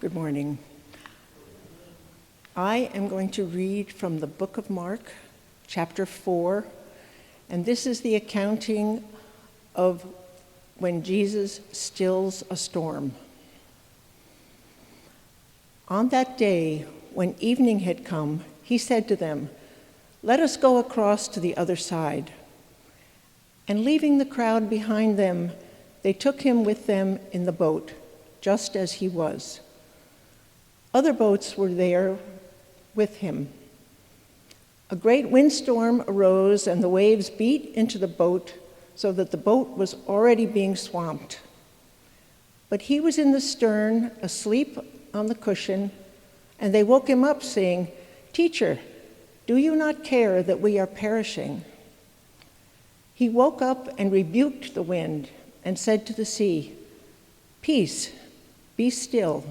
Good morning. I am going to read from the book of Mark, chapter 4, and this is the accounting of when Jesus stills a storm. On that day, when evening had come, he said to them, "Let us go across to the other side." And leaving the crowd behind them, they took him with them in the boat, just as he was. Other boats were there with him. A great windstorm arose, and the waves beat into the boat so that the boat was already being swamped. But he was in the stern, asleep on the cushion, and they woke him up, saying, "Teacher, do you not care that we are perishing?" He woke up and rebuked the wind and said to the sea, "Peace, be still."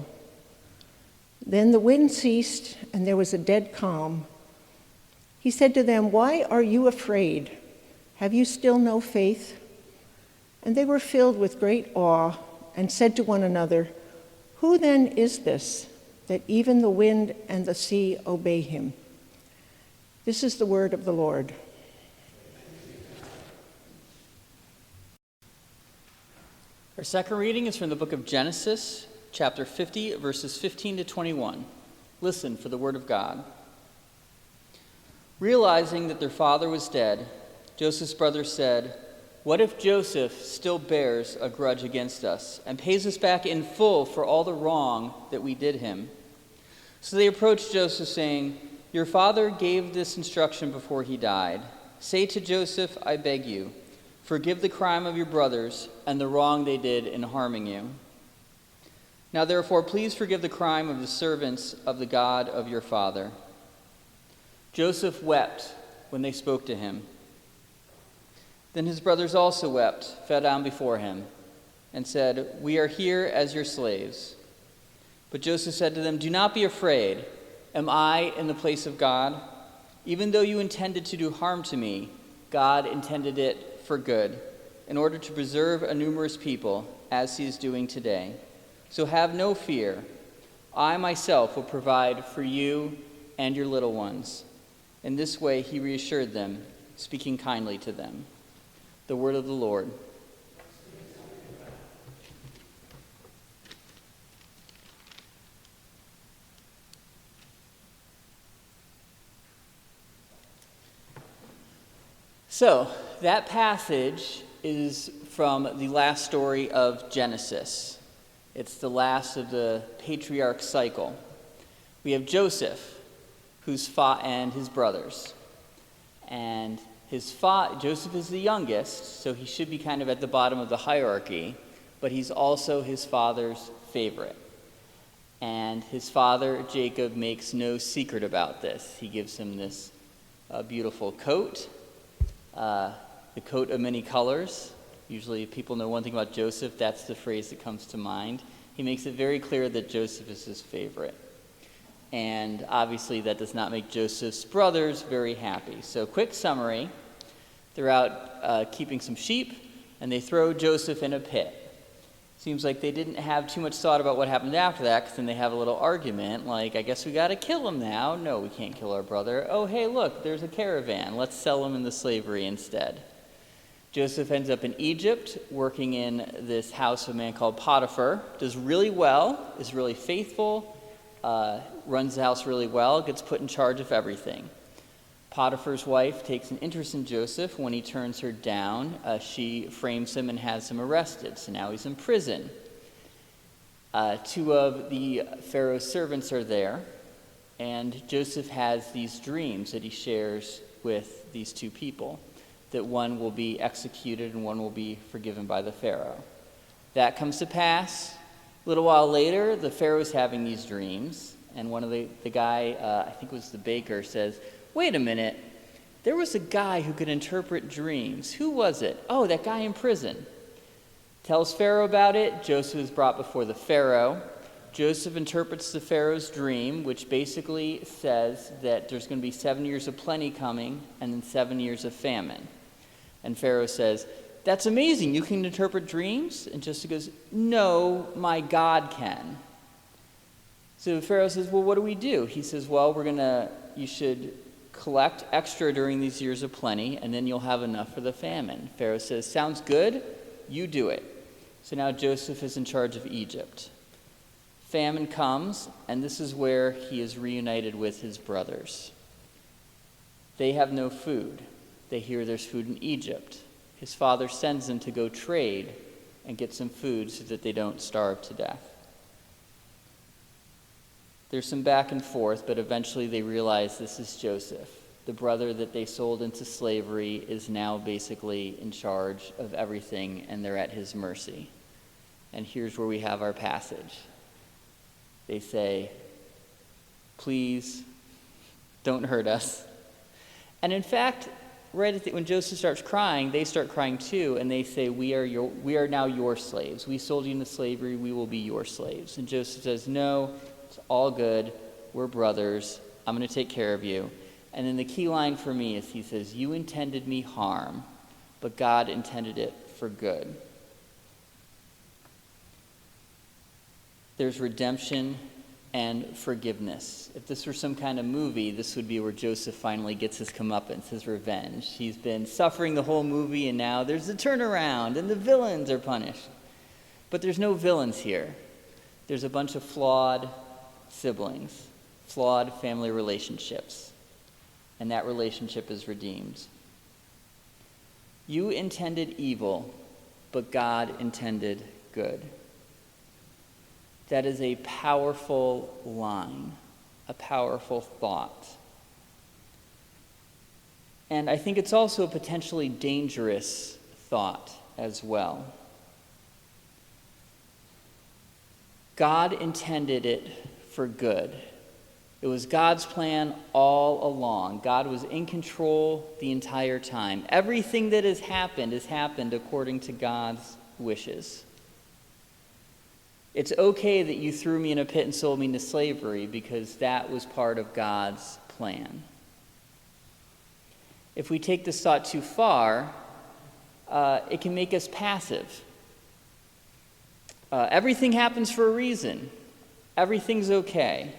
Then the wind ceased, and there was a dead calm. He said to them, "Why are you afraid? Have you still no faith?" And they were filled with great awe and said to one another, "Who then is this, that even the wind and the sea obey him?" This is the word of the Lord. Our second reading is from the book of Genesis, chapter 50, verses 15 to 21. Listen for the word of God. Realizing that their father was dead, Joseph's brothers said, "What if Joseph still bears a grudge against us and pays us back in full for all the wrong that we did him?" So they approached Joseph, saying, "Your father gave this instruction before he died. Say to Joseph, I beg you, forgive the crime of your brothers and the wrong they did in harming you. Now therefore, please forgive the crime of the servants of the God of your father." Joseph wept when they spoke to him. Then his brothers also wept, fell down before him, and said, "We are here as your slaves." But Joseph said to them, "Do not be afraid. Am I in the place of God? Even though you intended to do harm to me, God intended it for good, in order to preserve a numerous people, as he is doing today. So have no fear. I myself will provide for you and your little ones." In this way he reassured them, speaking kindly to them. The word of the Lord. So, that passage is from the last story of Genesis. It's the last of the patriarch cycle. We have Joseph, and his brothers. And Joseph is the youngest, so he should be kind of at the bottom of the hierarchy, but he's also his father's favorite. And his father, Jacob, makes no secret about this. He gives him this beautiful coat, the coat of many colors. Usually if people know one thing about Joseph, that's the phrase that comes to mind. He makes it very clear that Joseph is his favorite. And obviously that does not make Joseph's brothers very happy. So quick summary, they're out keeping some sheep, and they throw Joseph in a pit. Seems like they didn't have too much thought about what happened after that, because then they have a little argument, like, I guess we got to kill him now. No, we can't kill our brother. Oh, hey, look, there's a caravan. Let's sell him into slavery instead. Joseph ends up in Egypt, working in this house of a man called Potiphar. Does really well, is really faithful, runs the house really well, gets put in charge of everything. Potiphar's wife takes an interest in Joseph. When he turns her down, she frames him and has him arrested. So now he's in prison. Two of the Pharaoh's servants are there, and Joseph has these dreams that he shares with these two people, that one will be executed and one will be forgiven by the Pharaoh. That comes to pass. A little while later, the Pharaoh's having these dreams, and one of the guy, I think it was the baker, says, "Wait a minute, there was a guy who could interpret dreams. Who was it? Oh, that guy in prison." Tells Pharaoh about it. Joseph is brought before the Pharaoh. Joseph interprets the Pharaoh's dream, which basically says that there's going to be 7 years of plenty coming and then 7 years of famine. And Pharaoh says, "That's amazing, you can interpret dreams?" And Joseph goes, "No, my God can." So Pharaoh says, well, what do we do? He says, well, you should collect extra during these years of plenty, and then you'll have enough for the famine. Pharaoh says, sounds good, you do it. So now Joseph is in charge of Egypt. Famine comes, and this is where he is reunited with his brothers. They have no food. They hear there's food in Egypt. His father sends them to go trade and get some food so that they don't starve to death. There's some back and forth, but eventually they realize this is Joseph. The brother that they sold into slavery is now basically in charge of everything, and they're at his mercy. And here's where we have our passage. They say, please don't hurt us. And in fact, when Joseph starts crying, they start crying too, and they say, we are now your slaves. We sold you into slavery, we will be your slaves. And Joseph says, no, it's all good. We're brothers. I'm going to take care of you. And then the key line for me is he says, you intended me harm, but God intended it for good. There's redemption and forgiveness. If this were some kind of movie, this would be where Joseph finally gets his comeuppance, his revenge. He's been suffering the whole movie, and now there's a turnaround, and the villains are punished. But there's no villains here. There's a bunch of flawed siblings, flawed family relationships, and that relationship is redeemed. You intended evil, but God intended good. That is a powerful line, a powerful thought. And I think it's also a potentially dangerous thought as well. God intended it for good. It was God's plan all along. God was in control the entire time. Everything that has happened according to God's wishes. It's okay that you threw me in a pit and sold me into slavery because that was part of God's plan. If we take this thought too far, it can make us passive. Everything happens for a reason. Everything's okay.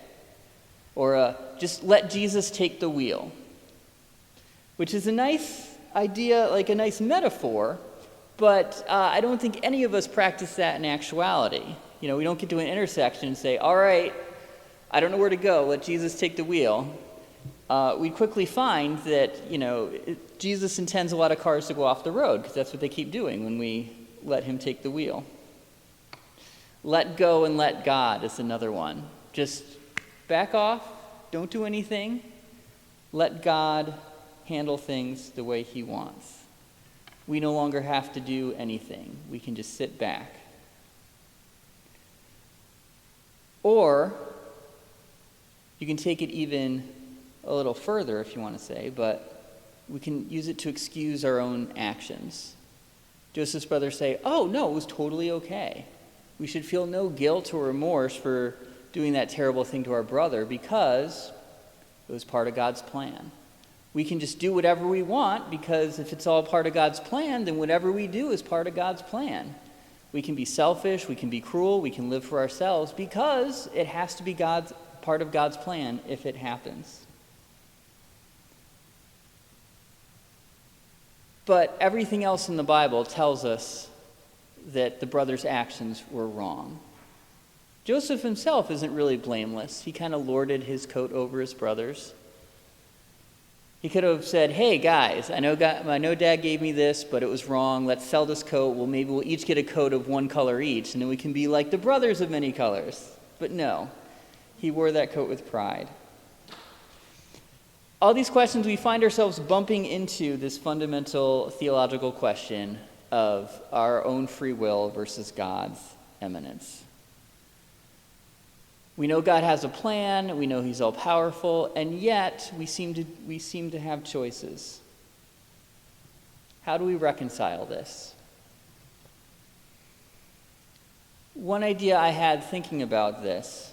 Or just let Jesus take the wheel. Which is a nice idea, like a nice metaphor, but I don't think any of us practice that in actuality. You know, we don't get to an intersection and say, all right, I don't know where to go, let Jesus take the wheel. We quickly find that, Jesus intends a lot of cars to go off the road because that's what they keep doing when we let him take the wheel. Let go and let God is another one. Just back off, don't do anything. Let God handle things the way he wants. We no longer have to do anything. We can just sit back. Or you can take it even a little further, if you want to say, but we can use it to excuse our own actions. Joseph's brothers say, oh, no, it was totally okay. We should feel no guilt or remorse for doing that terrible thing to our brother because it was part of God's plan. We can just do whatever we want because if it's all part of God's plan, then whatever we do is part of God's plan. We can be selfish, we can be cruel, we can live for ourselves because it has to be part of God's plan if it happens. But everything else in the Bible tells us that the brothers' actions were wrong. Joseph himself isn't really blameless. He kind of lorded his coat over his brothers. He could have said, hey guys, I know Dad gave me this, but it was wrong. Let's sell this coat. Well, maybe we'll each get a coat of one color each, and then we can be like the brothers of many colors. But no, he wore that coat with pride. All these questions, we find ourselves bumping into this fundamental theological question of our own free will versus God's eminence. We know God has a plan, we know he's all-powerful, and yet we seem to have choices. How do we reconcile this? One idea I had thinking about this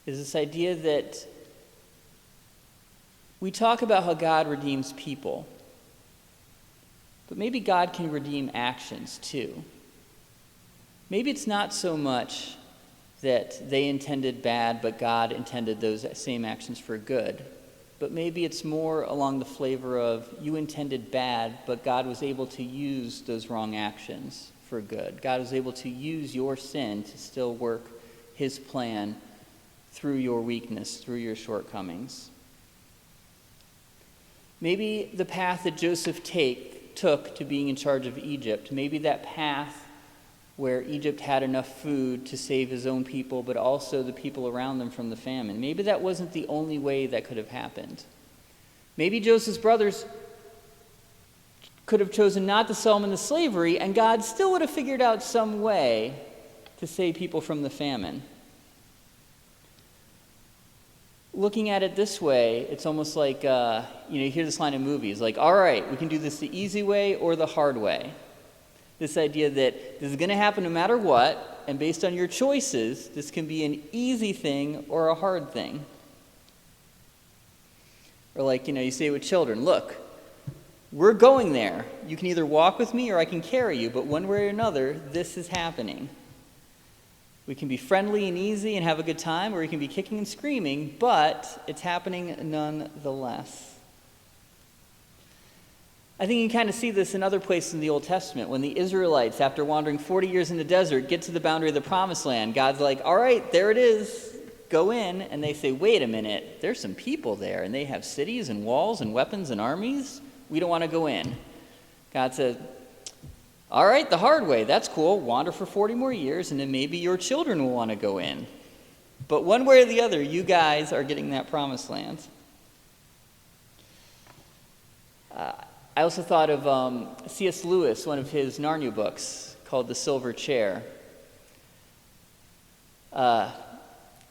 is this idea that we talk about how God redeems people, but maybe God can redeem actions too. Maybe it's not so much that they intended bad, but God intended those same actions for good. But maybe it's more along the flavor of you intended bad, but God was able to use those wrong actions for good. God was able to use your sin to still work his plan through your weakness, through your shortcomings. Maybe the path that Joseph took to being in charge of Egypt, maybe that path where Egypt had enough food to save his own people, but also the people around them from the famine. Maybe that wasn't the only way that could have happened. Maybe Joseph's brothers could have chosen not to sell him into slavery, and God still would have figured out some way to save people from the famine. Looking at it this way, it's almost like, you hear this line in movies, like, all right, we can do this the easy way or the hard way. This idea that this is going to happen no matter what, and based on your choices, this can be an easy thing or a hard thing. Or like, you say with children, look, we're going there. You can either walk with me or I can carry you, but one way or another, this is happening. We can be friendly and easy and have a good time, or we can be kicking and screaming, but it's happening nonetheless. I think you can kind of see this in other places in the Old Testament. When the Israelites, after wandering 40 years in the desert, get to the boundary of the Promised Land, God's like, all right, there it is, go in. And they say, wait a minute, there's some people there, and they have cities and walls and weapons and armies. We don't want to go in. God says, all right, the hard way, that's cool. Wander for 40 more years, and then maybe your children will want to go in. But one way or the other, you guys are getting that Promised Land. I also thought of C.S. Lewis, one of his Narnia books called The Silver Chair.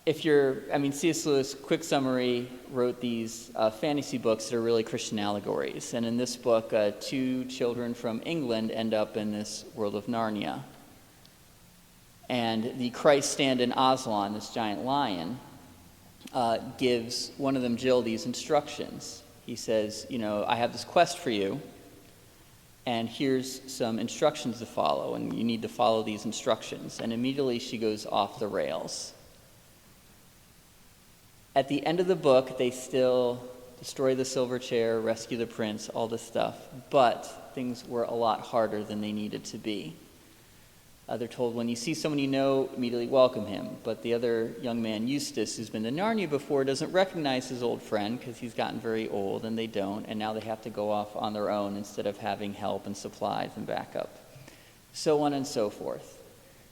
C.S. Lewis, quick summary, wrote these fantasy books that are really Christian allegories. And in this book, two children from England end up in this world of Narnia. And the Christ stand-in Aslan, this giant lion, gives one of them, Jill, these instructions. He says, I have this quest for you, and here's some instructions to follow, and you need to follow these instructions. And immediately she goes off the rails. At the end of the book, they still destroy the silver chair, rescue the prince, all this stuff, but things were a lot harder than they needed to be. They're told, when you see someone you know, immediately welcome him. But the other young man, Eustace, who's been to Narnia before, doesn't recognize his old friend because he's gotten very old, and they don't, and now they have to go off on their own instead of having help and supplies and backup. So on and so forth.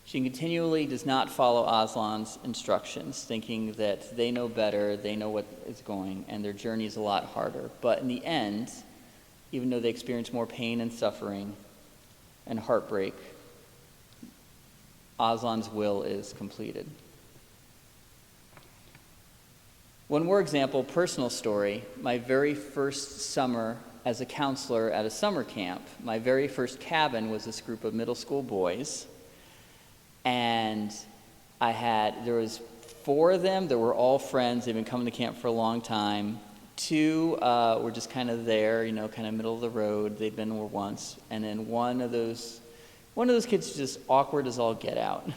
She continually does not follow Aslan's instructions, thinking that they know better, they know what is going, and their journey is a lot harder. But in the end, even though they experience more pain and suffering and heartbreak, Aslan's will is completed. One more example, personal story. My very first summer as a counselor at a summer camp, my very first cabin was this group of middle school boys. And there was 4 of them that were all friends. They'd been coming to camp for a long time. 2 were just kind of there, kind of middle of the road. They'd been there once. And then one of those kids was just awkward as all get out.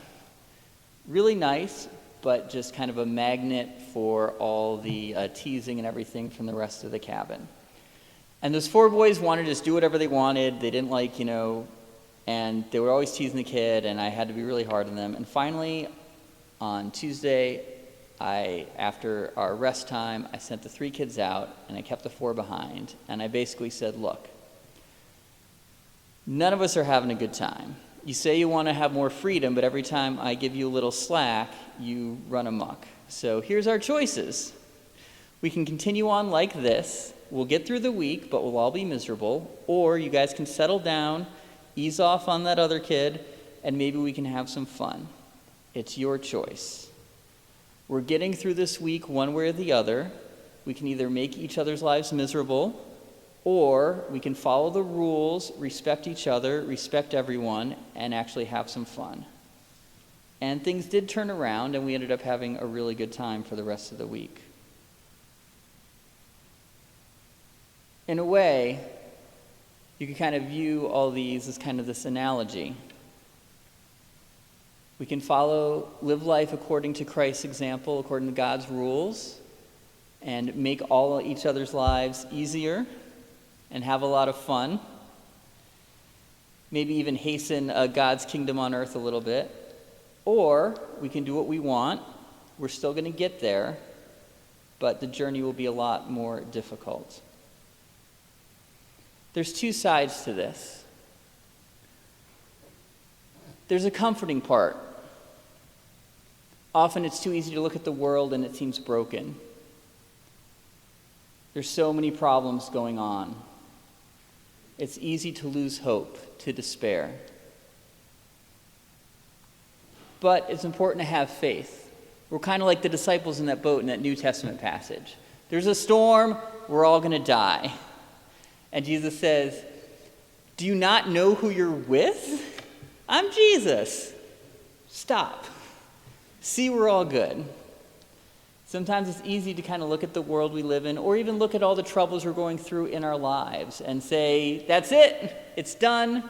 Really nice, but just kind of a magnet for all the teasing and everything from the rest of the cabin. And those 4 boys wanted to just do whatever they wanted. They didn't and they were always teasing the kid, and I had to be really hard on them. And finally, on Tuesday, after our rest time, I sent the 3 kids out, and I kept the 4 behind. And I basically said, look, none of us are having a good time. You say you want to have more freedom, but every time I give you a little slack, you run amok. So here's our choices. We can continue on like this. We'll get through the week, but we'll all be miserable. Or you guys can settle down, ease off on that other kid, and maybe we can have some fun. It's your choice. We're getting through this week one way or the other. We can either make each other's lives miserable, or we can follow the rules, respect each other, respect everyone, and actually have some fun. And things did turn around, and we ended up having a really good time for the rest of the week. In a way, you can kind of view all these as kind of this analogy. We can live life according to Christ's example, according to God's rules, and make each other's lives easier and have a lot of fun. Maybe even hasten God's kingdom on earth a little bit. Or we can do what we want. We're still going to get there, but the journey will be a lot more difficult. There's two sides to this. There's a comforting part. Often it's too easy to look at the world and it seems broken. There's so many problems going on. It's easy to lose hope, to despair. But it's important to have faith. We're kind of like the disciples in that boat in that New Testament passage. There's a storm, we're all going to die. And Jesus says, do you not know who you're with? I'm Jesus. Stop. See, we're all good. Sometimes it's easy to kind of look at the world we live in, or even look at all the troubles we're going through in our lives and say, that's it, it's done.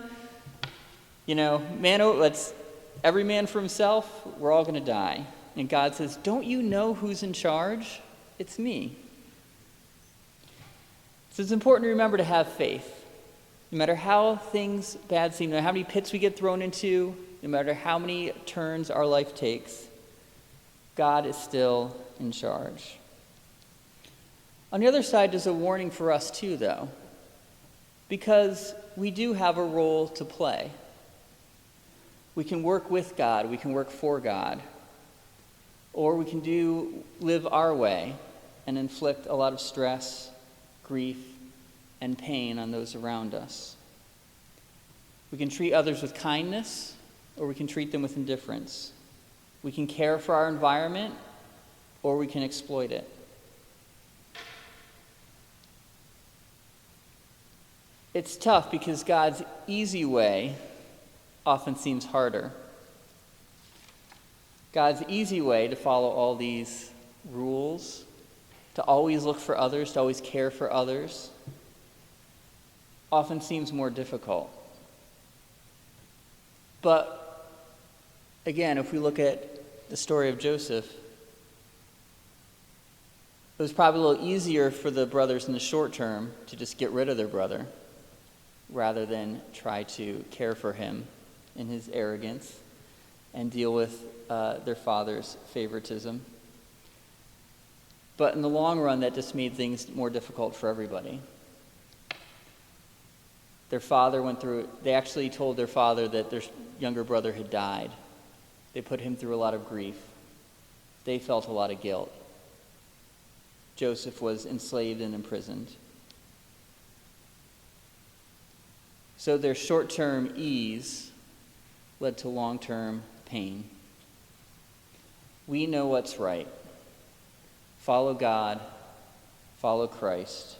Every man for himself, we're all going to die. And God says, don't you know who's in charge? It's me. So it's important to remember to have faith. No matter how things bad seem, no matter how many pits we get thrown into, no matter how many turns our life takes, God is still in charge. On the other side, there's a warning for us too, though, because we do have a role to play. We can work with God, we can work for God, or we can live our way and inflict a lot of stress, grief, and pain on those around us. We can treat others with kindness, or we can treat them with indifference. We can care for our environment, or we can exploit it. It's tough because God's easy way often seems harder. God's easy way to follow all these rules, to always look for others, to always care for others, often seems more difficult. But again, if we look at the story of Joseph, it was probably a little easier for the brothers in the short term to just get rid of their brother rather than try to care for him in his arrogance and deal with their father's favoritism. But in the long run, that just made things more difficult for everybody. Their father they actually told their father that their younger brother had died. They put him through a lot of grief. They felt a lot of guilt. Joseph was enslaved and imprisoned. So their short-term ease led to long-term pain. We know what's right. Follow God, follow Christ,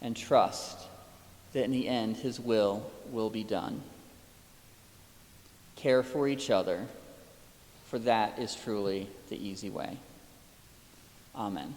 and trust that in the end his will be done. Care for each other, for that is truly the easy way. Amen.